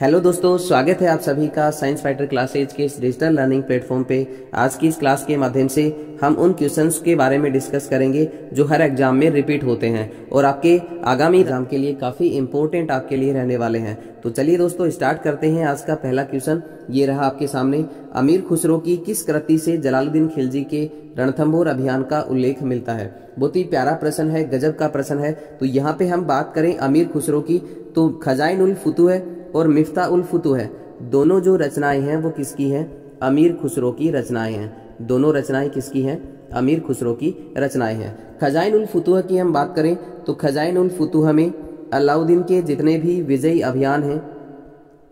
Hello दोस्तों, स्वागत है आप सभी का साइंस फाइटर क्लासेज के इस डिजिटल लर्निंग प्लेटफॉर्म पे। आज की इस क्लास के माध्यम से हम उन क्वेश्चंस के बारे में डिस्कस करेंगे जो हर एग्जाम में रिपीट होते हैं और आपके आगामी एग्जाम के लिए काफ़ी इंपॉर्टेंट आपके लिए रहने वाले हैं। तो चलिए दोस्तों स्टार्ट करते हैं। आज का पहला क्वेश्चन ये रहा आपके सामने। अमीर खुसरो की किस कृति से जलालुद्दीन खिलजी के रणथंभौर अभियान का उल्लेख मिलता है? बहुत ही प्यारा प्रश्न है, गजब का प्रश्न है। तो यहाँ पे हम बात करें अमीर खुसरो की तो खजाइन उल फुतूह और मिफ्ता उल फुतूह है, दोनों जो रचनाएं हैं वो किसकी हैं? अमीर खुसरो की रचनाएं हैं। दोनों रचनाएं किसकी हैं? अमीर खुसरो की रचनाएं हैं। खजाइन उल फुतूह की हम बात करें तो खजाइन उल फुतूह में अलाउद्दीन के जितने भी विजयी अभियान हैं,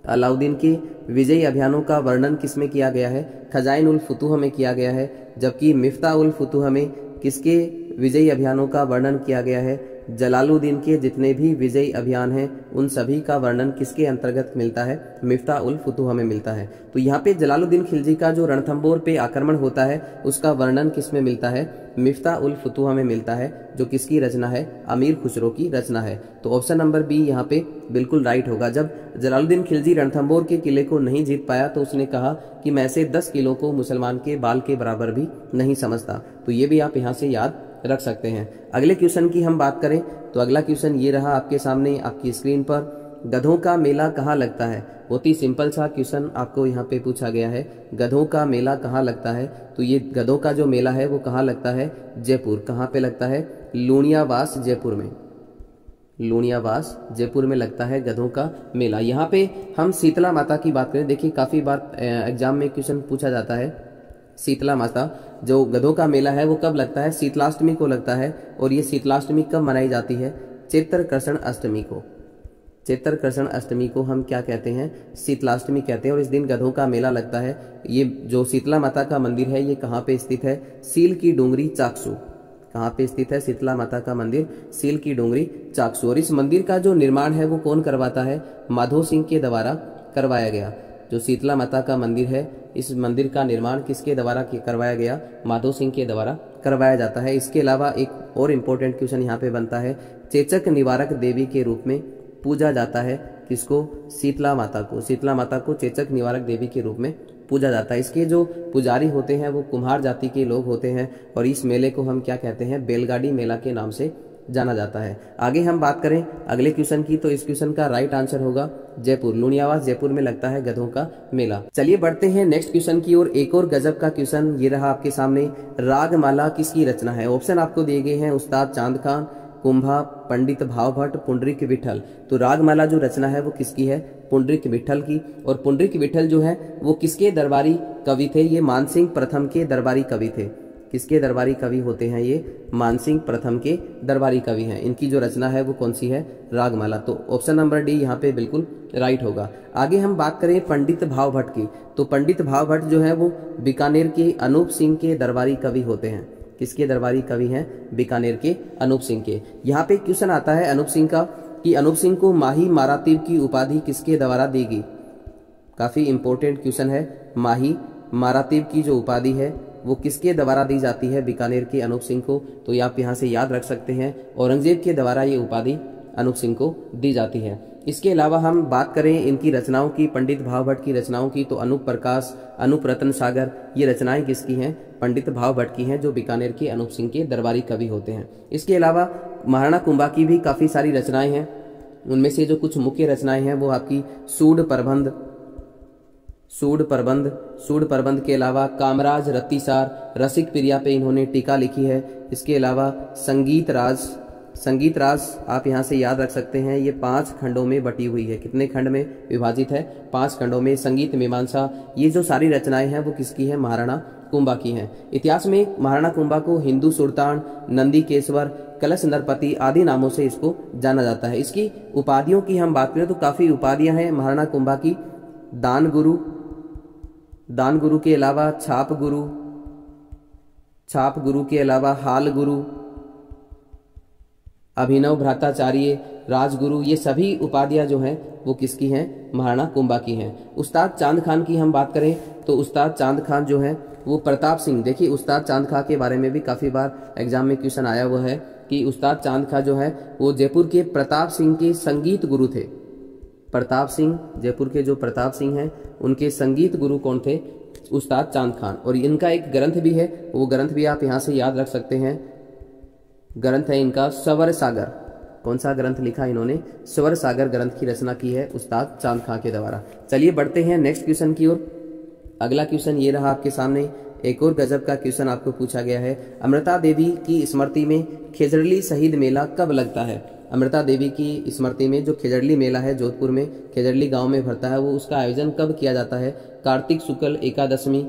अलाउद्दीन के विजयी अभियानों का वर्णन किसमें किया गया है? खजाइन उल फुतूह में किया गया है। जबकि मिफ्ता उल फुतूह में किसके विजयी अभियानों का वर्णन किया गया है? जलालुद्दीन के जितने भी विजयी अभियान हैं उन सभी का वर्णन किसके अंतर्गत मिलता है? मिफ्ता उल फुतूह में मिलता है। तो यहाँ पे जलालुद्दीन खिलजी का जो रणथंभौर पे आक्रमण होता है उसका वर्णन किसमें मिलता है? मिफ्ता उल फुतूह में मिलता है, जो किसकी रचना है? अमीर खुसरो की रचना है। तो ऑप्शन नंबर बी यहाँ पे बिल्कुल राइट होगा। जब जलालुद्दीन खिलजी रणथंभौर के किले को नहीं जीत पाया तो उसने कहा कि मैं ऐसे 10 किलों को मुसलमान के बाल के बराबर भी नहीं समझता। तो ये भी आप यहाँ से याद रख सकते हैं। अगले क्वेश्चन की हम बात करें तो अगला क्वेश्चन ये रहा आपके सामने आपकी स्क्रीन पर। गधों का मेला कहाँ लगता है? बहुत ही सिंपल सा क्वेश्चन आपको यहाँ पे पूछा गया है। गधों का मेला कहाँ लगता है? तो ये गधों का जो मेला है वो कहाँ लगता है? जयपुर। कहाँ पे लगता है? लूणियावास जयपुर में। लूणियावास जयपुर में लगता है गधों का मेला। यहाँ पे हम शीतला माता की बात करें, देखिए काफी बार एग्जाम में क्वेश्चन पूछा जाता है। शीतला माता जो गधों का मेला है वो कब लगता है? शीतलाष्टमी को लगता है। और ये शीतलाष्टमी कब मनाई जाती है? चैत्र कृष्ण अष्टमी को। चैत्र कृष्ण अष्टमी को हम क्या कहते हैं? शीतलाष्टमी कहते हैं। और इस दिन गधों का मेला लगता है। ये जो शीतला माता का मंदिर है ये कहाँ पे स्थित है? सील की डूंगरी चाकसू। कहाँ पे स्थित है शीतला माता का मंदिर? सील की डूंगरी चाकसू। और इस मंदिर का जो निर्माण है वो कौन करवाता है? माधो सिंह के द्वारा करवाया गया। जो शीतला माता का मंदिर है इस मंदिर का निर्माण किसके द्वारा करवाया गया? माधो सिंह के द्वारा करवाया जाता है। इसके अलावा एक और इम्पोर्टेंट क्वेश्चन यहाँ पे बनता है। चेचक निवारक देवी के रूप में पूजा जाता है किसको? शीतला माता को। शीतला माता को चेचक निवारक देवी के रूप में पूजा जाता है। इसके जो पुजारी होते हैं वो कुम्हार जाति के लोग होते हैं। और इस मेले को हम क्या कहते हैं? बैलगाड़ी मेला के नाम से जाना जाता है। आगे हम बात करें अगले क्वेश्चन की तो इस क्वेश्चन का राइट आंसर होगा जयपुर। लूणियावास जयपुर में लगता है गधों का मेला। चलिए बढ़ते हैं नेक्स्ट क्वेश्चन की ओर। एक और गजब का क्वेश्चन ये रहा आपके सामने। रागमाला किसकी रचना है? ऑप्शन आपको दिए गए हैं उस्ताद चांद खान, कुंभा, पंडित भाव भट्ट, पुंडरीक विठल। तो रागमाला जो रचना है वो किसकी है? पुंडरीक विठल की। और पुंडरीक विठल जो है वो किसके दरबारी कवि थे? ये मानसिंह प्रथम के दरबारी कवि थे। किसके दरबारी कवि होते हैं ये? मानसिंह प्रथम के दरबारी कवि हैं। इनकी जो रचना है वो कौन सी है? रागमाला। तो ऑप्शन नंबर डी यहाँ पे बिल्कुल राइट होगा। आगे हम बात करें पंडित भाव भट्ट की तो पंडित भाव भट्ट जो है वो बीकानेर के अनूप सिंह के दरबारी कवि होते हैं। किसके दरबारी कवि हैं? बीकानेर के अनूप सिंह के। यहाँ पे क्वेश्चन आता है अनूप सिंह का कि अनूप सिंह को माही मारातीब की उपाधि किसके द्वारा दी गई? काफी इंपॉर्टेंट क्वेश्चन है। माही मारातीब की जो उपाधि है वो किसके द्वारा दी जाती है? बीकानेर के अनूप सिंह को। तो ये आप यहाँ से याद रख सकते हैं, औरंगजेब के द्वारा ये उपाधि अनूप सिंह को दी जाती है। इसके अलावा हम बात करें इनकी रचनाओं की, पंडित भाव भट्ट की रचनाओं की, तो अनूप प्रकाश, अनूप रतन सागर, ये रचनाएं किसकी हैं? पंडित भाव भट्ट की हैं, जो बीकानेर के अनूप सिंह के दरबारी कवि होते हैं। इसके अलावा महाराणा कुंभा की भी काफी सारी रचनाएं हैं। उनमें से जो कुछ मुख्य रचनाएं हैं वो आपकी सूड प्रबंध, सूड प्रबंध के अलावा कामराज, रत्तीसार, रसिक प्रिया पे इन्होंने टीका लिखी है। इसके अलावा संगीत राज आप यहाँ से याद रख सकते हैं। ये 5 खंडों में बटी हुई है। कितने खंड में विभाजित है? 5 खंडों में। संगीत मीमांसा, ये जो सारी रचनाएं हैं वो किसकी है? महाराणा कुंभा की हैं। इतिहास में महाराणा कुंभा को हिंदू सुल्तान, नंदी केसवर, कलश नरपति आदि नामों से इसको जाना जाता है। इसकी उपाधियों की हम बात करें तो काफी उपाधियां हैं महाराणा कुंभा की। दान गुरु के अलावा छाप गुरु के अलावा हाल गुरु, अभिनव भ्राताचार्य, राजगुरु, ये सभी उपाधियां जो हैं वो किसकी हैं? महाराणा कुंभा की हैं। उस्ताद चांद खान की हम बात करें तो उस्ताद चांद खान जो है वो प्रताप सिंह, देखिए उस्ताद चांद खान के बारे में भी काफी बार एग्जाम में क्वेश्चन आया हुआ है कि उस्ताद चांद खान जो है वो जयपुर के प्रताप सिंह के संगीत गुरु थे। प्रताप सिंह, जयपुर के जो प्रताप सिंह हैं उनके संगीत गुरु कौन थे? उस्ताद चांद खान। और इनका एक ग्रंथ भी है, वो ग्रंथ भी आप यहाँ से याद रख सकते हैं। ग्रंथ है इनका स्वर सागर। कौन सा ग्रंथ लिखा इन्होंने? स्वर सागर ग्रंथ की रचना की है उस्ताद चांद खान के द्वारा। चलिए बढ़ते हैं नेक्स्ट क्वेश्चन की ओर। अगला क्वेश्चन ये रहा आपके सामने। एक और गजब का क्वेश्चन आपको पूछा गया है। अमृता देवी की स्मृति में खेजड़ली शहीद मेला कब लगता है? अमृता देवी की स्मृति में जो खेजड़ली मेला है जोधपुर में खेजड़ली गांव में भरता है, वो उसका आयोजन कब किया जाता है? कार्तिक शुक्ल एकादशमी,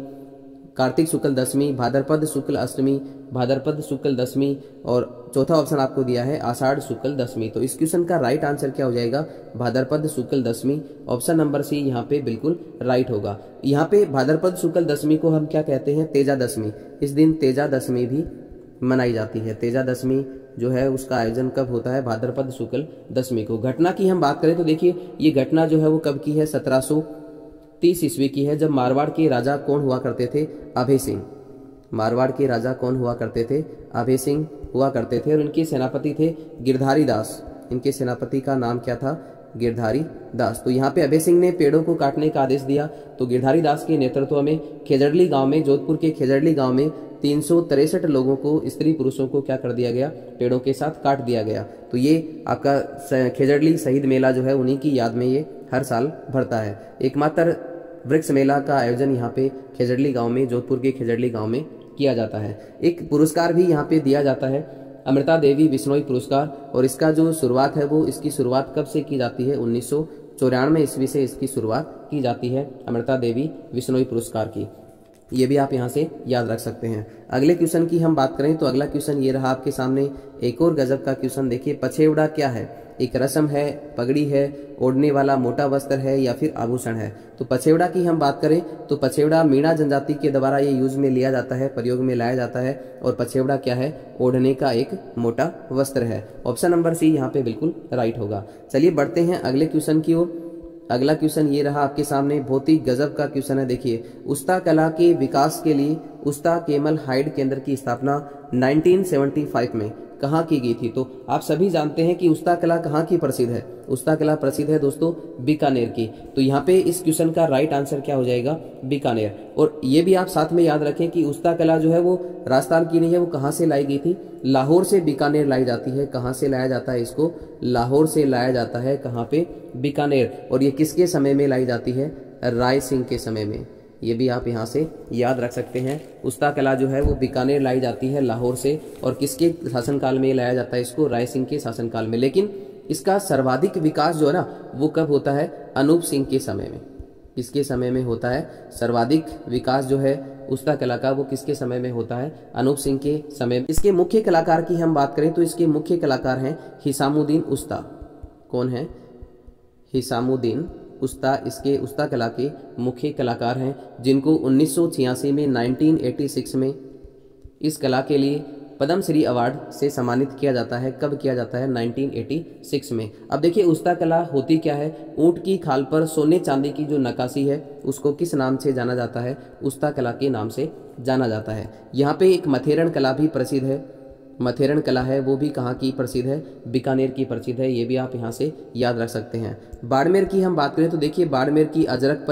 कार्तिक शुक्ल दशमी, भाद्रपद शुक्ल अष्टमी, भाद्रपद शुक्ल दशमी, और चौथा ऑप्शन आपको दिया है आषाढ़ शुक्ल दशमी। तो इस क्वेश्चन का राइट आंसर क्या हो जाएगा? भाद्रपद शुक्ल दशमी। ऑप्शन नंबर सी यहाँ पे बिल्कुल राइट होगा। यहाँ पे भाद्रपद शुक्ल दशमी को हम क्या कहते हैं? तेजा दशमी। इस दिन तेजा दशमी भी मनाई जाती है। तेजा दशमी जो है उसका आयोजन कब होता है? भाद्रपद शुक्ल दशमी को। घटना की हम बात करें तो देखिए ये घटना जो है वो कब की है? 1730 ईस्वी की है, जब मारवाड़ के राजा कौन हुआ करते थे? अभय सिंह। मारवाड़ के राजा कौन हुआ करते थे? अभय सिंह हुआ करते थे, और इनके सेनापति थे गिरधारी दास। इनके सेनापति का नाम क्या था? गिरधारी दास। तो यहाँ पे अभय सिंह ने पेड़ों को काटने का आदेश दिया, तो गिरधारी दास के नेतृत्व में खेजड़ली गांव में, जोधपुर के खेजड़ली गांव में 363 लोगों को, स्त्री पुरुषों को क्या कर दिया गया? पेड़ों के साथ काट दिया गया। तो ये आपका खेजड़ली शहीद मेला जो है उन्हीं की याद में ये हर साल भरता है। एकमात्र वृक्ष मेला का आयोजन यहाँ पे खेजड़ली गांव में, जोधपुर के खेजड़ली गांव में किया जाता है। एक पुरस्कार भी यहाँ पे दिया जाता है, अमृता देवी बिश्नोई पुरस्कार, और इसका जो शुरुआत है वो, इसकी शुरुआत कब से की जाती है? 1994 ईस्वी से इसकी शुरुआत की जाती है अमृता देवी बिश्नोई पुरस्कार की। ये भी आप यहाँ से याद रख सकते हैं। अगले क्वेश्चन की हम बात करें तो अगला क्वेश्चन ये रहा आपके सामने। एक और गजब का क्वेश्चन देखिए। पछेवड़ा क्या है? एक रस्म है, पगड़ी है, ओढ़ने वाला मोटा वस्त्र है, या फिर आभूषण है? तो पछेवड़ा की हम बात करें तो पछेवड़ा मीणा जनजाति के द्वारा ये यूज में लिया जाता है, प्रयोग में लाया जाता है, और पछेवड़ा क्या है? ओढ़ने का एक मोटा वस्त्र है। ऑप्शन नंबर सी यहाँ पे बिल्कुल राइट होगा। चलिए बढ़ते हैं अगले क्वेश्चन की ओर। अगला क्वेश्चन ये रहा आपके सामने। बहुत ही गजब का क्वेश्चन है। देखिए, उस्ता कला के विकास के लिए उस्ता केमल हाइड केंद्र की स्थापना 1975 में कहाँ की गई थी? तो आप सभी जानते हैं कि उस्ता कला कहाँ की प्रसिद्ध है? उस्ता कला प्रसिद्ध है दोस्तों बीकानेर की। तो यहाँ पे इस क्वेश्चन का राइट आंसर क्या हो जाएगा? बीकानेर। और ये भी आप साथ में याद रखें कि उस्ता कला जो है वो राजस्थान की नहीं है, वो कहाँ से लाई गई थी? लाहौर से बीकानेर लाई जाती है। कहाँ से लाया जाता है इसको? लाहौर से लाया जाता है। कहाँ पे? बीकानेर। और ये किसके समय में लाई जाती है? राय सिंह के समय में। ये भी आप यहाँ से याद रख सकते हैं। उस्ता कला जो है वो बीकानेर लाई जाती है लाहौर से, और किसके शासनकाल में लाया जाता है इसको? राय सिंह के शासनकाल में। लेकिन इसका सर्वाधिक विकास जो है ना वो कब होता है? अनूप सिंह के समय में। किसके समय में होता है सर्वाधिक विकास जो है उस्ता कला का? वो किसके समय में होता है? अनूप सिंह के समय में। इसके मुख्य कलाकार की हम बात करें तो इसके मुख्य कलाकार हैं हिसामुद्दीन उस्ता। कौन है? हिसामुद्दीन उस्ता इसके उस्ता कला के मुख्य कलाकार हैं, जिनको 1986 में 1986 में इस कला के लिए पद्मश्री अवार्ड से सम्मानित किया जाता है। कब किया जाता है? 1986 में। अब देखिए उस्ता कला होती क्या है? ऊंट की खाल पर सोने चांदी की जो नक्काशी है उसको किस नाम से जाना जाता है? उस्ता कला के नाम से जाना जाता है। यहाँ पे एक मथेरन कला भी प्रसिद्ध है। मथेरन कला है वो भी कहाँ की प्रसिद्ध है? बीकानेर की प्रसिद्ध है। ये भी आप यहाँ से याद रख सकते हैं। बाड़मेर की हम बात करें तो देखिए बाड़मेर की अजरक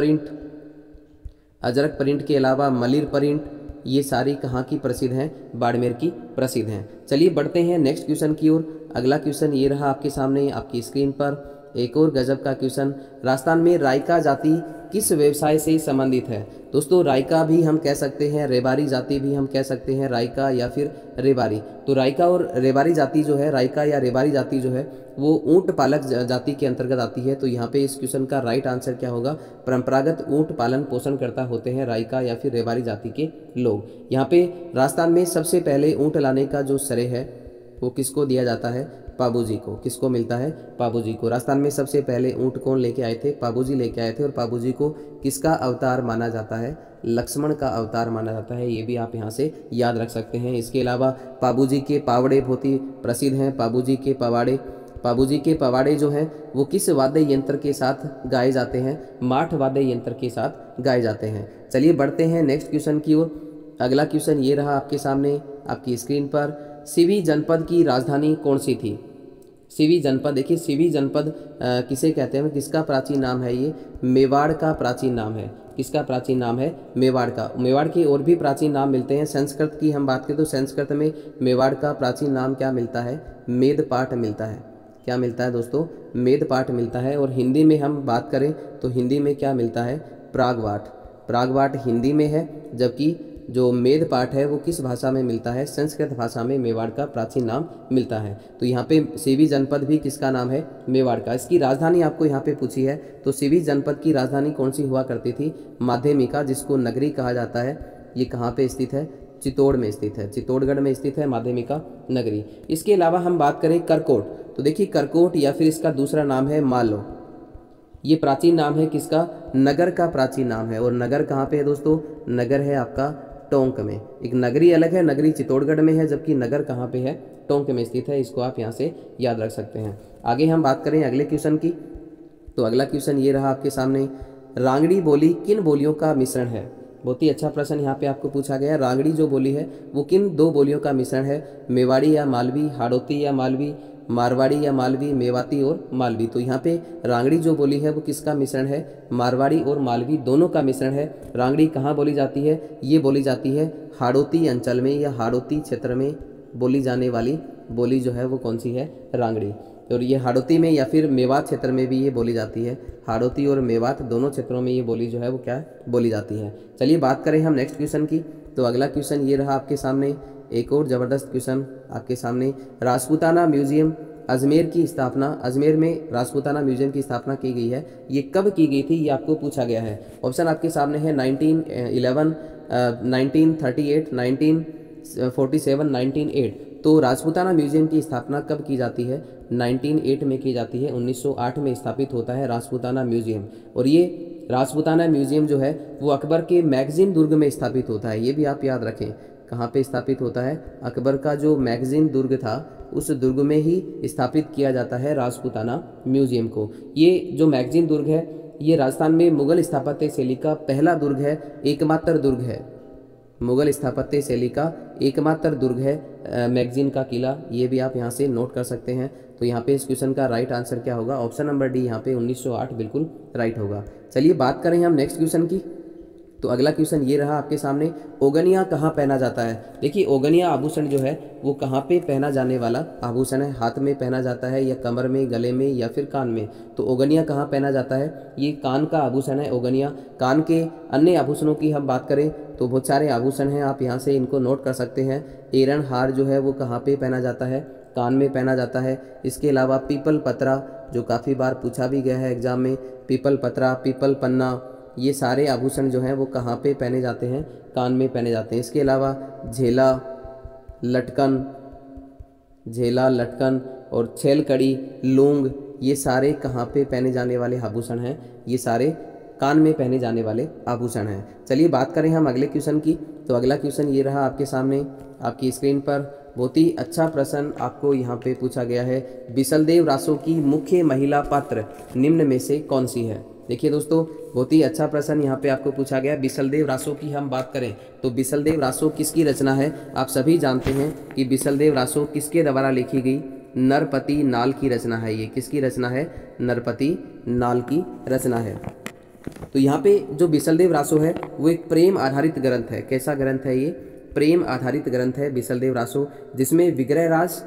प्रिंट के अलावा मलिर प्रिंट, ये सारी कहाँ की प्रसिद्ध हैं? बाड़मेर की प्रसिद्ध हैं। चलिए बढ़ते हैं नेक्स्ट क्वेश्चन की ओर। अगला क्वेश्चन ये रहा आपके सामने आपकी स्क्रीन पर। एक और गजब का क्वेश्चन। राजस्थान में रायका जाति किस व्यवसाय से संबंधित है? दोस्तों रायका भी हम कह सकते हैं, रेबारी जाति भी हम कह सकते हैं, रायका या फिर रेबारी। तो रायका और रेबारी जाति जो है, रायका या रेबारी जाति जो है वो ऊंट पालक जाति के अंतर्गत आती है। तो यहाँ पे इस क्वेश्चन का राइट आंसर क्या होगा? परंपरागत ऊंट पालन पोषण करता होते हैं रायका या फिर रेबारी जाति के लोग। यहाँ पे राजस्थान में सबसे पहले ऊंट लाने का जो श्रेय है वो किसको दिया जाता है? पाबूजी को। किसको मिलता है? पाबूजी को। राजस्थान में सबसे पहले ऊंट कौन लेके आए थे? पाबूजी लेके आए थे। और पाबूजी को किसका अवतार माना जाता है? लक्ष्मण का अवतार माना जाता है। ये भी आप यहाँ से याद रख सकते हैं। इसके अलावा पाबूजी के पावड़े बहुत ही प्रसिद्ध हैं। पाबूजी के पवाड़े जो हैं वो किस वाद्य यंत्र के साथ गाए जाते हैं? माठ वाद्य यंत्र के साथ गाए जाते हैं। चलिए बढ़ते हैं नेक्स्ट क्वेश्चन की ओर। अगला क्वेश्चन ये रहा आपके सामने आपकी स्क्रीन पर। सिवी जनपद की राजधानी कौन सी थी? सिवी जनपद, देखिए सिवी जनपद किसे कहते हैं, किसका प्राचीन नाम है, ये मेवाड़ का प्राचीन नाम है। किसका प्राचीन नाम है, मेवाड़ का। मेवाड़ के और भी प्राचीन नाम मिलते हैं। संस्कृत की हम बात करें तो संस्कृत में मेवाड़ का प्राचीन नाम क्या मिलता है, मेदपाट मिलता है। क्या मिलता है दोस्तों, मेदपाट मिलता है। और हिंदी में हम बात करें तो हिंदी में क्या मिलता है, प्रागवाट। प्रागवाट हिंदी में है, जबकि जो मेदपाट है वो किस भाषा में मिलता है, संस्कृत भाषा में मेवाड़ का प्राचीन नाम मिलता है। तो यहाँ पे सिवी जनपद भी किसका नाम है, मेवाड़ का। इसकी राजधानी आपको यहाँ पे पूछी है, तो सिवी जनपद की राजधानी कौन सी हुआ करती थी, माध्यमिका, जिसको नगरी कहा जाता है। ये कहाँ पे स्थित है, चित्तौड़ में स्थित है, चित्तौड़गढ़ में स्थित है माध्यमिका नगरी। इसके अलावा हम बात करें करकोट, तो देखिए करकोट या फिर इसका दूसरा नाम है मालो, ये प्राचीन नाम है किसका, नगर का प्राचीन नाम है। और नगर कहाँ पे है दोस्तों, नगर है आपका टोंक में। एक नगरी अलग है, नगरी चित्तौड़गढ़ में है, जबकि नगर कहाँ पे है, टोंक में स्थित है। इसको आप यहाँ से याद रख सकते हैं। आगे हम बात करें अगले क्वेश्चन की, तो अगला क्वेश्चन ये रहा आपके सामने, रांगड़ी बोली किन बोलियों का मिश्रण है। बहुत ही अच्छा प्रश्न यहाँ पे आपको पूछा गया है। रांगड़ी जो बोली है वो किन दो बोलियों का मिश्रण है, मेवाड़ी या मालवी, हाड़ौती या मालवी, मारवाड़ी या मालवी, मेवाती और मालवी। तो यहाँ पे रांगड़ी जो बोली है वो किसका मिश्रण है, मारवाड़ी और मालवी दोनों का मिश्रण है। रांगड़ी कहाँ बोली जाती है, ये बोली जाती है हाड़ौती अंचल में या हाड़ौती क्षेत्र में बोली जाने वाली बोली जो है वो कौन सी है, रांगड़ी। और ये हाड़ौती में या फिर मेवात क्षेत्र में भी ये बोली जाती है। हाड़ौती और मेवात दोनों क्षेत्रों में ये बोली जो है वो क्या बोली जाती है। चलिए बात करें हम नेक्स्ट क्वेश्चन की, तो अगला क्वेश्चन ये रहा आपके सामने, एक और ज़बरदस्त क्वेश्चन आपके सामने। राजपूताना म्यूजियम अजमेर की स्थापना, अजमेर में राजपूताना म्यूजियम की स्थापना की गई है, ये कब की गई थी, ये आपको पूछा गया है। ऑप्शन आपके सामने है 1911, 1938, 1947, 1908। तो राजपूताना म्यूजियम की स्थापना कब की जाती है, 1908 में की जाती है। 1908 में स्थापित होता है राजपूताना म्यूजियम। और ये राजपूताना म्यूजियम जो है वो अकबर के मैगजीन दुर्ग में स्थापित होता है। ये भी आप याद रखें, कहाँ पे स्थापित होता है, अकबर का जो मैगजीन दुर्ग था उस दुर्ग में ही स्थापित किया जाता है राजपूताना म्यूजियम को। ये जो मैगजीन दुर्ग है ये राजस्थान में मुगल स्थापत्य शैली का पहला दुर्ग है, एकमात्र दुर्ग है। मुगल स्थापत्य शैली का एकमात्र दुर्ग है मैगजीन का किला। ये भी आप यहाँ से नोट कर सकते हैं। तो यहाँ पे इस क्वेश्चन का राइट आंसर क्या होगा, ऑप्शन नंबर डी, यहाँ पे 1908 बिल्कुल राइट होगा। चलिए बात करें हम नेक्स्ट क्वेश्चन की, तो अगला क्वेश्चन ये रहा आपके सामने, ओगनिया कहाँ पहना जाता है। देखिए ओगनिया आभूषण जो है वो कहाँ पे पहना जाने वाला आभूषण है, हाथ में पहना जाता है या कमर में, गले में या फिर कान में। तो ओगनिया कहाँ पहना जाता है, ये कान का आभूषण है ओगनिया। कान के अन्य आभूषणों की हम बात करें तो बहुत सारे आभूषण हैं, आप यहाँ से इनको नोट कर सकते हैं। एरण हार जो है वो कहाँ पे पहना जाता है, कान में पहना जाता है। इसके अलावा पीपल पत्रा जो काफ़ी बार पूछा भी गया है एग्जाम में, पीपल पत्रा, पीपल पन्ना, ये सारे आभूषण जो हैं वो कहाँ पे पहने जाते हैं, कान में पहने जाते हैं। इसके अलावा झेला, लटकन, झेला, लटकन और छेलकड़ी, लूंग, ये सारे कहाँ पे पहने जाने वाले आभूषण हैं, ये सारे कान में पहने जाने वाले आभूषण हैं। चलिए बात करें हम अगले क्वेश्चन की, तो अगला क्वेश्चन ये रहा आपके सामने आपकी स्क्रीन पर। बहुत ही अच्छा प्रश्न आपको यहाँ पे पूछा गया है, बिसलदेव रासो की मुख्य महिला पात्र निम्न में से कौन सी है। देखिए दोस्तों बहुत ही अच्छा प्रश्न यहाँ पे आपको पूछा गया। बिसलदेव रासो की हम बात करें तो बिसलदेव रासो किसकी रचना है, आप सभी जानते हैं कि बिसलदेव रासो किसके द्वारा लिखी गई, नरपति नाल की रचना है। ये किसकी रचना है, नरपति नाल की रचना है। तो यहाँ पे जो बिसलदेव रासो है वो एक प्रेम आधारित ग्रंथ है। कैसा ग्रंथ है ये, प्रेम आधारित ग्रंथ है बिसलदेव रासो, जिसमें विग्रह राज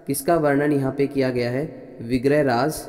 किसका वर्णन यहाँ पे किया गया है, विग्रह राज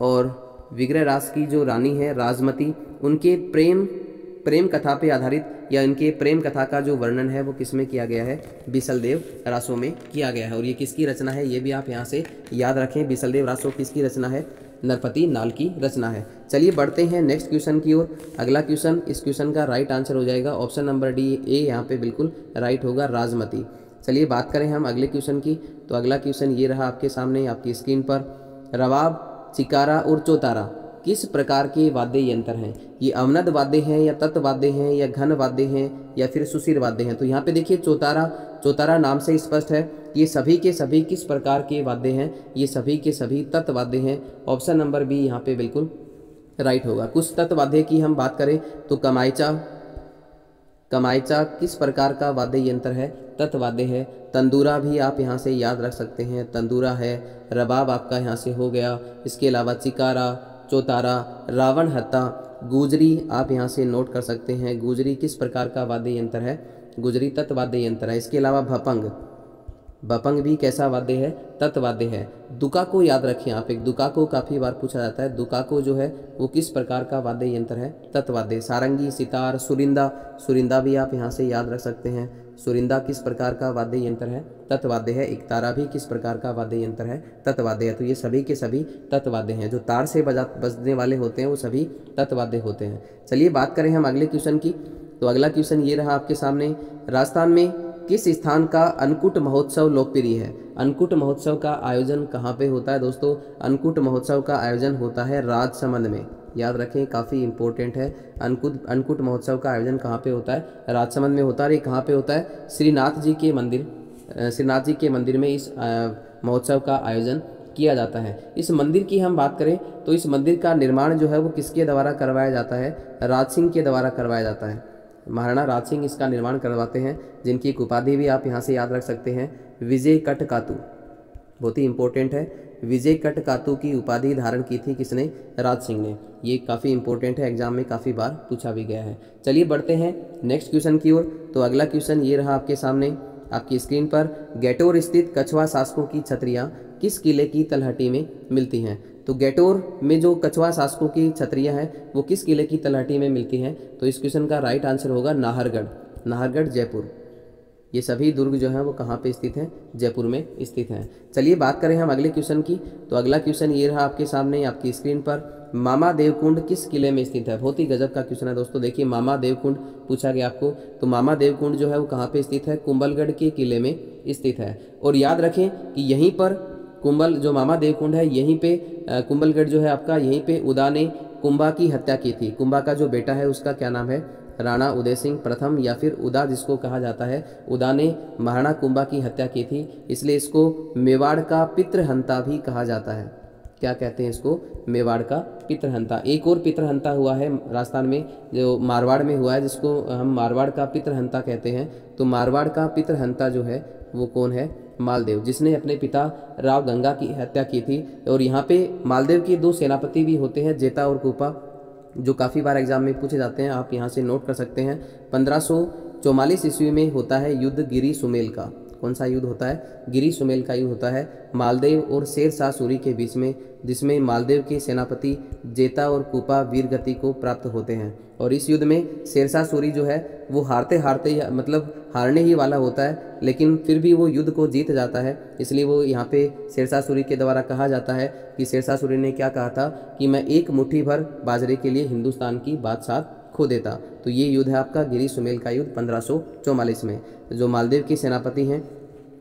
और विग्रह राज की जो रानी है राजमती, उनके प्रेम कथा पे आधारित या इनके प्रेम कथा का जो वर्णन है वो किसमें किया गया है, बिसलदेव रासो में किया गया है। और ये किसकी रचना है ये भी आप यहाँ से याद रखें, बिसलदेव रासो किसकी रचना है, नरपति नाल की रचना है। चलिए बढ़ते हैं नेक्स्ट क्वेश्चन की ओर। अगला क्वेश्चन, इस क्वेश्चन का राइट आंसर हो जाएगा ऑप्शन नंबर डी, ए यहाँ पे बिल्कुल राइट होगा, राजमती। चलिए बात करें हम अगले क्वेश्चन की, तो अगला क्वेश्चन ये रहा आपके सामने आपकी स्क्रीन पर, रवाब, चिकारा और चौतारा किस प्रकार के वाद्य यंत्र हैं। ये अवनद वाद्य हैं या तत्व वाद्य हैं या घन वाद्य हैं या फिर सुशीर वाद्य हैं। तो यहाँ पे देखिए चौतारा नाम से स्पष्ट है ये सभी के सभी किस प्रकार के वाद्य हैं, ये सभी के सभी तत्व वाद्य हैं। ऑप्शन नंबर बी यहाँ पे बिल्कुल राइट होगा। कुछ तत्व वाद्य की हम बात करें तो कमायचा किस प्रकार का वाद्य यंत्र है? तत्वाद्य है। तंदूरा भी आप यहाँ से याद रख सकते हैं, तंदूरा है। रबाब आपका यहाँ से हो गया। इसके अलावा चिकारा, चौतारा, रावण हत्ता, गुजरी आप यहाँ से नोट कर सकते हैं। गुजरी किस प्रकार का वाद्य यंत्र है? गुजरी तत्वाद्य यंत्र है। इसके अलावा भपंग, भपंग भी कैसा वाद्य है? तत्वाद्य है। दुकाको याद रखें आप, एक दुकाको काफ़ी बार पूछा जाता है। दुकाको जो है वो किस प्रकार का वाद्य यंत्र है? तत्वाद्य। सारंगी, सितार, सुरिंदा, सुरिंदा भी आप यहाँ से याद रख सकते हैं। सुरिंदा किस प्रकार का वाद्य यंत्र है? तत्वाद्य है। इकतारा भी किस प्रकार का वाद्य यंत्र है? तत्वाद्य है। तो ये सभी के सभी तत्वाद्य हैं। जो तार से बजने वाले होते हैं वो सभी तत्वाद्य होते हैं। चलिए बात करें हम अगले क्वेश्चन की। तो अगला क्वेश्चन ये रहा आपके सामने, राजस्थान में किस स्थान का अन्नकूट महोत्सव लोकप्रिय है? अन्नकूट महोत्सव का आयोजन कहाँ पे होता है दोस्तों? अन्नकूट महोत्सव का आयोजन होता है राजसमंद में। याद रखें, काफ़ी इंपॉर्टेंट है। अन्नकूट महोत्सव का आयोजन कहाँ पे होता है? राजसमंद में होता है। ये कहाँ पे होता है? श्रीनाथ जी के मंदिर में इस महोत्सव का आयोजन किया जाता है। इस मंदिर की हम बात करें तो इस मंदिर का निर्माण जो है वो किसके द्वारा करवाया जाता है? राज सिंह के द्वारा करवाया जाता है। महाराणा राज सिंह इसका निर्माण करवाते हैं, जिनकी एक उपाधि भी आप यहाँ से याद रख सकते हैं, विजय कटकातु। बहुत ही इंपॉर्टेंट है। विजय कटकातु की उपाधि धारण की थी किसने? राज सिंह ने। ये काफ़ी इंपॉर्टेंट है, एग्जाम में काफ़ी बार पूछा भी गया है। चलिए बढ़ते हैं नेक्स्ट क्वेश्चन की ओर। तो अगला क्वेश्चन ये रहा आपके सामने आपकी स्क्रीन पर, गैटोर स्थित कछवा शासकों की छतरियाँ किस किले की तलहटी में मिलती हैं? तो गैटोर में जो कछवा शासकों की छतरियाँ हैं वो किस किले की तलहटी में मिलती हैं? तो इस क्वेश्चन का राइट आंसर होगा नाहरगढ़। नाहरगढ़ जयपुर। ये सभी दुर्ग जो हैं वो कहाँ पे स्थित हैं? जयपुर में स्थित हैं। चलिए बात करें हम अगले क्वेश्चन की। तो अगला क्वेश्चन ये रहा आपके सामने आपकी स्क्रीन पर, मामा देवकुंड किस किले में स्थित है? बहुत ही गजब का क्वेश्चन है दोस्तों। देखिए, मामा देवकुंड पूछा गया आपको, तो मामा देवकुंड जो है वो कहाँ पे स्थित है? कुंभलगढ़ के किले में स्थित है। और याद रखें कि यहीं पर जो मामा देवकुंड है यहीं पे कुंभलगढ़ जो है आपका, यहीं पे उदा ने कुंभा की हत्या की थी। कुंभा का जो बेटा है उसका क्या नाम है? राणा उदय सिंह प्रथम, या फिर उदा जिसको कहा जाता है। उदा ने महाराणा कुंभा की हत्या की थी, इसलिए इसको मेवाड़ का पितृहंता भी कहा जाता है। क्या कहते हैं इसको? मेवाड़ का पितृहंता। एक और पितृहंता हुआ है राजस्थान में, जो मारवाड़ में हुआ है, जिसको हम मारवाड़ का पितृहंता कहते हैं। तो मारवाड़ का पितृहंता जो है वो कौन है? मालदेव, जिसने अपने पिता राव गंगा की हत्या की थी। और यहाँ पे मालदेव के दो सेनापति भी होते हैं, जेता और कूपा, जो काफ़ी बार एग्जाम में पूछे जाते हैं। आप यहाँ से नोट कर सकते हैं। 1544 ईस्वी में होता है युद्ध गिरी सुमेल का। कौन सा युद्ध होता है? गिरी सुमेल का युद्ध होता है मालदेव और शेर शाह सूरी के बीच में, जिसमें मालदेव के सेनापति जेता और कूपा वीरगति को प्राप्त होते हैं। और इस युद्ध में शेर शाह सूरी जो है वो हारते मतलब हारने ही वाला होता है, लेकिन फिर भी वो युद्ध को जीत जाता है। इसलिए वो यहाँ पे शेर शाह सूरी के द्वारा कहा जाता है कि शेर शाह सूरी ने क्या कहा था कि मैं एक मुट्ठी भर बाजरे के लिए हिंदुस्तान की बादशाह खो देता। तो ये युद्ध है आपका गिरी सुमेल का युद्ध 1544 में। जो मालदेव के सेनापति हैं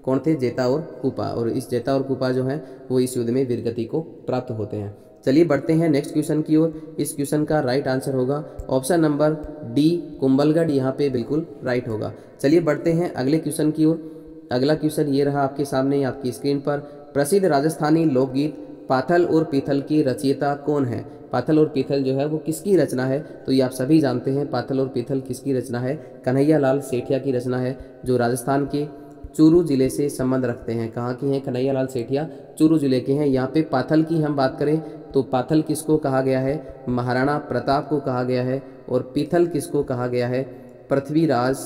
कौन थे? जेता और कूपा। और इस जेता और कूपा जो हैं वो इस युद्ध में वीरगति को प्राप्त होते हैं। चलिए बढ़ते हैं नेक्स्ट क्वेश्चन की ओर। इस क्वेश्चन का राइट आंसर होगा ऑप्शन नंबर डी, कुंभलगढ़ यहाँ पे बिल्कुल राइट होगा। चलिए बढ़ते हैं अगले क्वेश्चन की ओर। अगला क्वेश्चन ये रहा आपके सामने आपकी स्क्रीन पर, प्रसिद्ध राजस्थानी लोकगीत पाथल और पीथल की रचयिता कौन है? पाथल और पीथल जो है वो किसकी रचना है? तो ये आप सभी जानते हैं, पाथल और पीथल किसकी रचना है? कन्हैया लाल सेठिया की रचना है, जो राजस्थान के चूरू जिले से संबंध रखते हैं। कहाँ के हैं? कन्हैया लाल सेठिया चूरू जिले के हैं। यहाँ पे पाथल की हम बात करें तो पाथल किसको कहा गया है? महाराणा प्रताप को कहा गया है। और पीथल किसको कहा गया है? पृथ्वीराज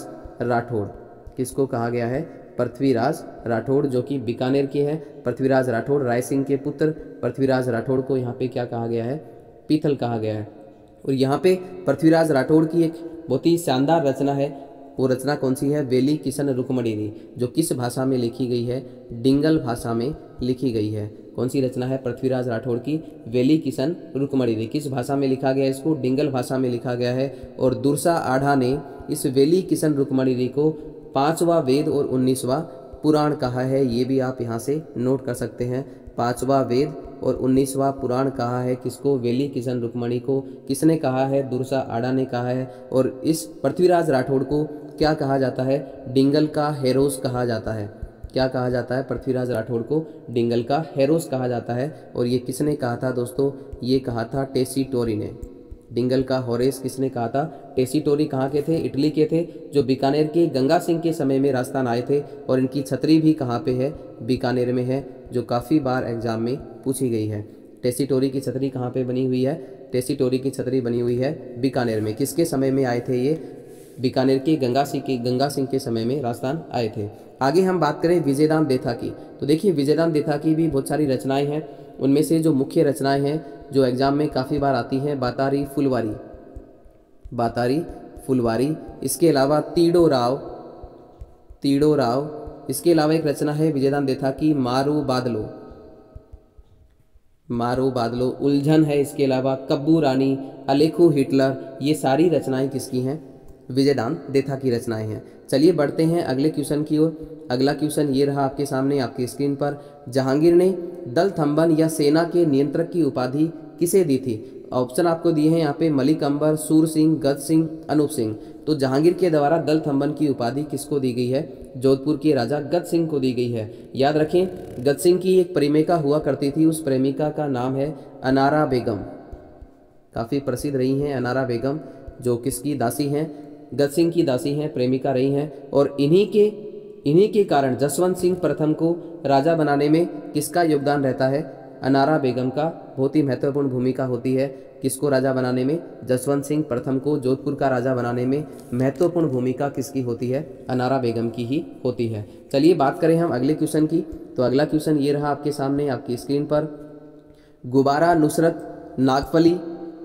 राठौड़। किसको कहा गया है? पृथ्वीराज राठौड़, जो कि बीकानेर के हैं। पृथ्वीराज राठौड़ राय सिंह के पुत्र पृथ्वीराज राठौड़ को यहाँ पे क्या कहा गया है? पीथल कहा गया है। और यहाँ पे पृथ्वीराज राठौड़ की एक बहुत ही शानदार रचना है। वो रचना कौन सी है? वेली किशन रुक्मणीरी, जो किस भाषा में लिखी गई है? डिंगल भाषा में लिखी गई है। कौन सी रचना है पृथ्वीराज राठौड़ की? वेली किशन रुक्मणीरी। किस भाषा में लिखा गया है इसको? डिंगल भाषा में लिखा गया है। और दुर्सा आढ़ा ने इस वेली किशन रुक्मणीरी को 5वां वेद और 19वां पुराण कहा है। ये भी आप यहाँ से नोट कर सकते हैं। 5वां वेद और 19वां पुराण कहा है किसको? वेली किशन रुक्मणी को। किसने कहा है? दुर्सा आड़ा ने कहा है। और इस पृथ्वीराज राठौड़ को क्या कहा जाता है? डिंगल का हेरोस कहा जाता है। क्या कहा जाता है? पृथ्वीराज राठौड़ को डिंगल का हेरोस कहा जाता है। और ये किसने कहा था दोस्तों? ये कहा था टेसी टोरी ने। डिंगल का होरेस किसने कहा था? टेसीटोरी कहाँ के थे? इटली के थे, जो बीकानेर के गंगा सिंह के समय में राजस्थान आए थे। और इनकी छतरी भी कहाँ पे है? बीकानेर में है, जो काफ़ी बार एग्जाम में पूछी गई है। टेसीटोरी की छतरी कहाँ पे बनी हुई है? टेसीटोरी की छतरी बनी हुई है बीकानेर में। किसके समय में आए थे ये? बीकानेर के गंगा सिंह के समय में राजस्थान आए थे। आगे हम बात करें विजयदान देथा की, तो देखिए विजयदान देथा की भी बहुत सारी रचनाएं हैं। उनमें से जो मुख्य रचनाएं हैं जो एग्जाम में काफ़ी बार आती हैं, बातारी फुलवारी, इसके अलावा तीड़ो राव, इसके अलावा एक रचना है विजयदान देथा की मारू बादलो, उलझन है, इसके अलावा कब्बू रानी, अलेखू हिटलर, ये सारी रचनाएं किसकी हैं? विजयदान देथा की रचनाएं हैं। चलिए बढ़ते हैं अगले क्वेश्चन की ओर। अगला क्वेश्चन ये रहा आपके सामने आपकी स्क्रीन पर। जहांगीर ने दलथंबन या सेना के नियंत्रक की उपाधि किसे दी थी? ऑप्शन आपको दिए हैं यहाँ पे, मलिक अंबर, सूर सिंह, गज सिंह, अनूप सिंह। तो जहांगीर के द्वारा दलथंबन की उपाधि किसको दी गई है? जोधपुर के राजा गज सिंह को दी गई है। याद रखें, गज सिंह की एक प्रेमिका हुआ करती थी, उस प्रेमिका का नाम है अनारा बेगम। काफ़ी प्रसिद्ध रही हैं अनारा बेगम, जो किसकी दासी हैं? गज सिंह की दासी हैं, प्रेमिका रही हैं। और इन्हीं के कारण जसवंत सिंह प्रथम को राजा बनाने में किसका योगदान रहता है? अनारा बेगम का बहुत ही महत्वपूर्ण भूमिका होती है। किसको राजा बनाने में? जसवंत सिंह प्रथम को जोधपुर का राजा बनाने में महत्वपूर्ण भूमिका किसकी होती है? अनारा बेगम की ही होती है। चलिए बात करें हम अगले क्वेश्चन की, तो अगला क्वेश्चन ये रहा आपके सामने आपकी स्क्रीन पर। गुब्बारा, नुसरत, नागफली,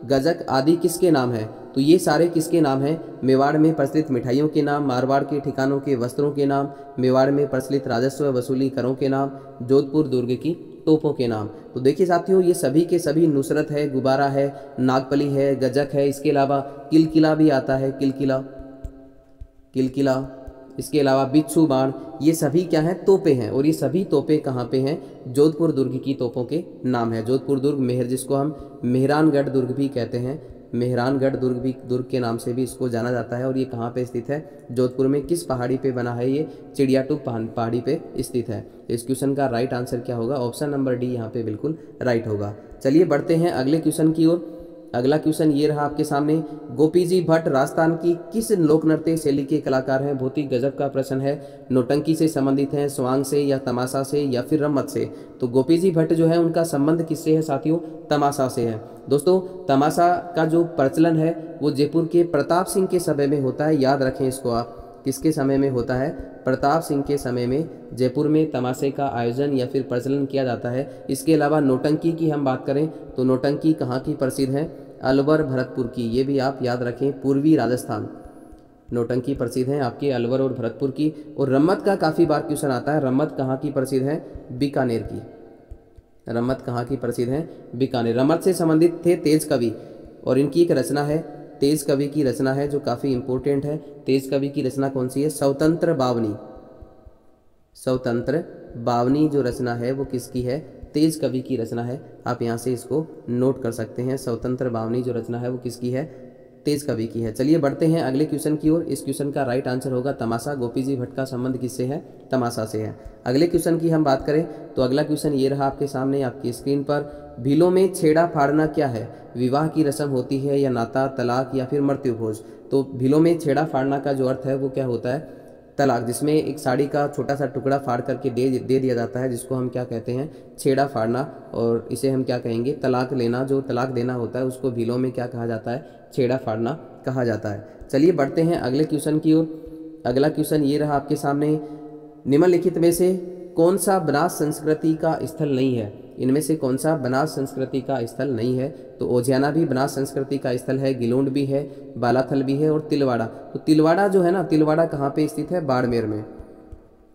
गजक आदि किसके नाम है? तो ये सारे किसके नाम हैं? मेवाड़ में प्रचलित मिठाइयों के नाम, मारवाड़ के ठिकानों के वस्त्रों के नाम, मेवाड़ में प्रचलित राजस्व वसूली करों के नाम, जोधपुर दुर्ग की तोपों के नाम। तो देखिए साथियों, ये सभी के सभी नुसरत है, गुब्बारा है, नागफली है, गजक है, इसके अलावा किलकिला भी आता है, किलकिला, इसके अलावा बिच्छू बाण, ये सभी क्या हैं? तोपे हैं। और ये सभी तोपे कहाँ पे हैं? जोधपुर दुर्ग की तोपों के नाम है। जोधपुर दुर्ग मेहर, जिसको हम मेहरानगढ़ दुर्ग भी कहते हैं, मेहरानगढ़ दुर्ग के नाम से भी इसको जाना जाता है। और ये कहाँ पे स्थित है? जोधपुर में। किस पहाड़ी पे बना है ये? चिड़ियाटूप पहाड़ी पे स्थित है। इस क्वेश्चन का राइट आंसर क्या होगा? ऑप्शन नंबर डी यहाँ पे बिल्कुल राइट होगा। चलिए बढ़ते हैं अगले क्वेश्चन की ओर। अगला क्वेश्चन ये रहा आपके सामने। गोपी जी भट्ट राजस्थान की किस लोक नृत्य शैली के कलाकार हैं? बहुत ही गजब का प्रश्न है। नौटंकी से संबंधित हैं, स्वांग से या तमाशा से या फिर रम्मत से? तो गोपी जी भट्ट जो है उनका संबंध किससे है साथियों? तमाशा से है। दोस्तों, तमाशा का जो प्रचलन है वो जयपुर के प्रताप सिंह के समय में होता है। याद रखें इसको आप, किसके समय में होता है? प्रताप सिंह के समय में जयपुर में तमाशे का आयोजन या फिर प्रचलन किया जाता है। इसके अलावा नौटंकी की हम बात करें तो नौटंकी कहाँ की प्रसिद्ध है? अलवर भरतपुर की। ये भी आप याद रखें, पूर्वी राजस्थान नौटंकी प्रसिद्ध है आपके अलवर और भरतपुर की। और रम्मत का काफ़ी बार क्वेश्चन आता है। रम्मत कहाँ की प्रसिद्ध है? बीकानेर की। रम्मत कहाँ की प्रसिद्ध है? बीकानेर। रम्मत से संबंधित थे तेज कवि, और इनकी एक रचना है, तेज कवि की रचना है जो काफ़ी इंपॉर्टेंट है। तेज कवि की रचना कौन सी है? स्वतंत्र बावनी जो रचना है वो किसकी है? तेज कवि की रचना है। आप यहाँ से इसको नोट कर सकते हैं। स्वतंत्र बावनी जो रचना है वो किसकी है? तेज कवि की है। चलिए बढ़ते हैं अगले क्वेश्चन की ओर। इस क्वेश्चन का राइट आंसर होगा तमाशा। गोपी जी भट्ट का संबंध किससे है? तमाशा से है। अगले क्वेश्चन की हम बात करें तो अगला क्वेश्चन ये रहा आपके सामने आपकी स्क्रीन पर। भीलों में छेड़ा फाड़ना क्या है? विवाह की रस्म होती है या नाता, तलाक या फिर मृत्यु भोज? तो भीलों में छेड़ा फाड़ना का जो अर्थ है वो क्या होता है? तलाक, जिसमें एक साड़ी का छोटा सा टुकड़ा फाड़ करके दे दिया जाता है, जिसको हम क्या कहते हैं? छेड़ा फाड़ना। और इसे हम क्या कहेंगे? तलाक लेना। जो तलाक देना होता है उसको भीलों में क्या कहा जाता है? छेड़ा फाड़ना कहा जाता है। चलिए बढ़ते हैं अगले क्वेश्चन की ओर। अगला क्वेश्चन ये रहा आपके सामने। निम्नलिखित में से कौन सा बनास संस्कृति का स्थल नहीं है? इनमें से कौन सा बनास संस्कृति का स्थल नहीं है? तो ओजियाना भी बनास संस्कृति का स्थल है, गिलोंड भी है, बालाथल भी है और तिलवाड़ा। तो तिलवाड़ा जो है ना, तिलवाड़ा कहाँ पे स्थित है? बाड़मेर में।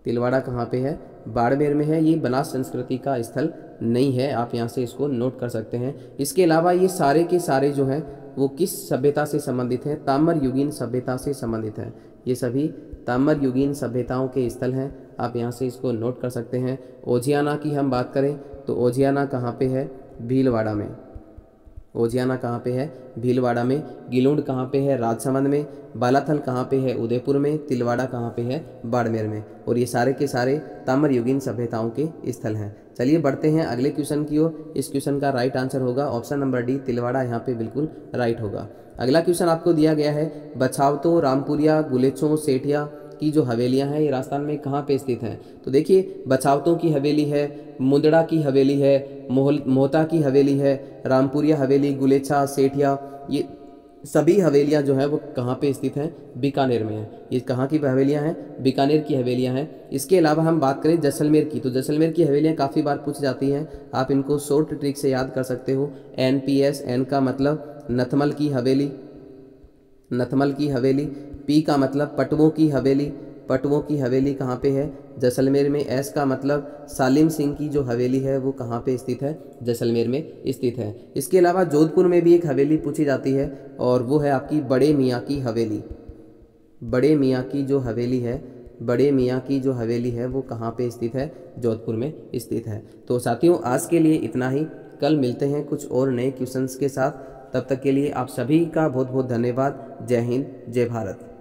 तिलवाड़ा कहाँ पे है? बाड़मेर में है। ये बनास संस्कृति का स्थल नहीं है। आप यहाँ से इसको नोट कर सकते हैं। इसके अलावा ये सारे के सारे जो हैं वो किस सभ्यता से संबंधित हैं? ताम्र युगीन सभ्यता से संबंधित हैं। ये सभी ताम्र युगीन सभ्यताओं के स्थल हैं। आप यहाँ से इसको नोट कर सकते हैं। ओजियाना की हम बात करें तो ओजियाना कहाँ पे है? भीलवाड़ा में। ओजियाना कहाँ पे है? भीलवाड़ा में। गिलोंड कहाँ पे है? राजसमंद में। बालाथल कहाँ पे है? उदयपुर में। तिलवाड़ा कहाँ पे है? बाड़मेर में। और ये सारे के सारे ताम्र युगीन सभ्यताओं के स्थल हैं। चलिए बढ़ते हैं अगले क्वेश्चन की ओर। इस क्वेश्चन का राइट आंसर होगा ऑप्शन नंबर डी, तिलवाड़ा यहाँ पे बिल्कुल राइट होगा। अगला क्वेश्चन आपको दिया गया है, बछावतों, रामपुरिया, गुलेचों, सेठिया की जो हवेलियां हैं ये राजस्थान में कहाँ पे स्थित हैं? तो देखिए, बछावतों की हवेली है, मुंदड़ा की हवेली है, मोहता की हवेली है, रामपुरिया हवेली, गुलेछा, सेठिया, ये सभी हवेलियां जो हैं वो कहाँ पे स्थित हैं? बीकानेर में हैं। ये कहाँ की हवेलियां हैं? बीकानेर की हवेलियां हैं। इसके अलावा हम बात करें जैसलमेर की, तो जैसलमेर की हवेलियां काफ़ी बार पूछ जाती हैं, आप इनको शॉर्ट ट्रिक से याद कर सकते हो। NPS, N का मतलब नथमल की हवेली, नथमल की हवेली, P का मतलब पटवों की हवेली, पटवों की हवेली कहाँ पे है? जैसलमेर में। S का मतलब सालिम सिंह की जो हवेली है वो कहाँ पे स्थित है? जैसलमेर में स्थित है। इसके अलावा जोधपुर में भी एक हवेली पूछी जाती है और वो है आपकी बड़े मियाँ की हवेली। बड़े मियाँ की जो हवेली है, बड़े मियाँ की जो हवेली है वो कहाँ पे स्थित है? जोधपुर में स्थित है। तो साथियों, आज के लिए इतना ही। कल मिलते हैं कुछ और नए क्वेश्चंस के साथ। तब तक के लिए आप सभी का बहुत बहुत धन्यवाद। जय हिंद, जय भारत।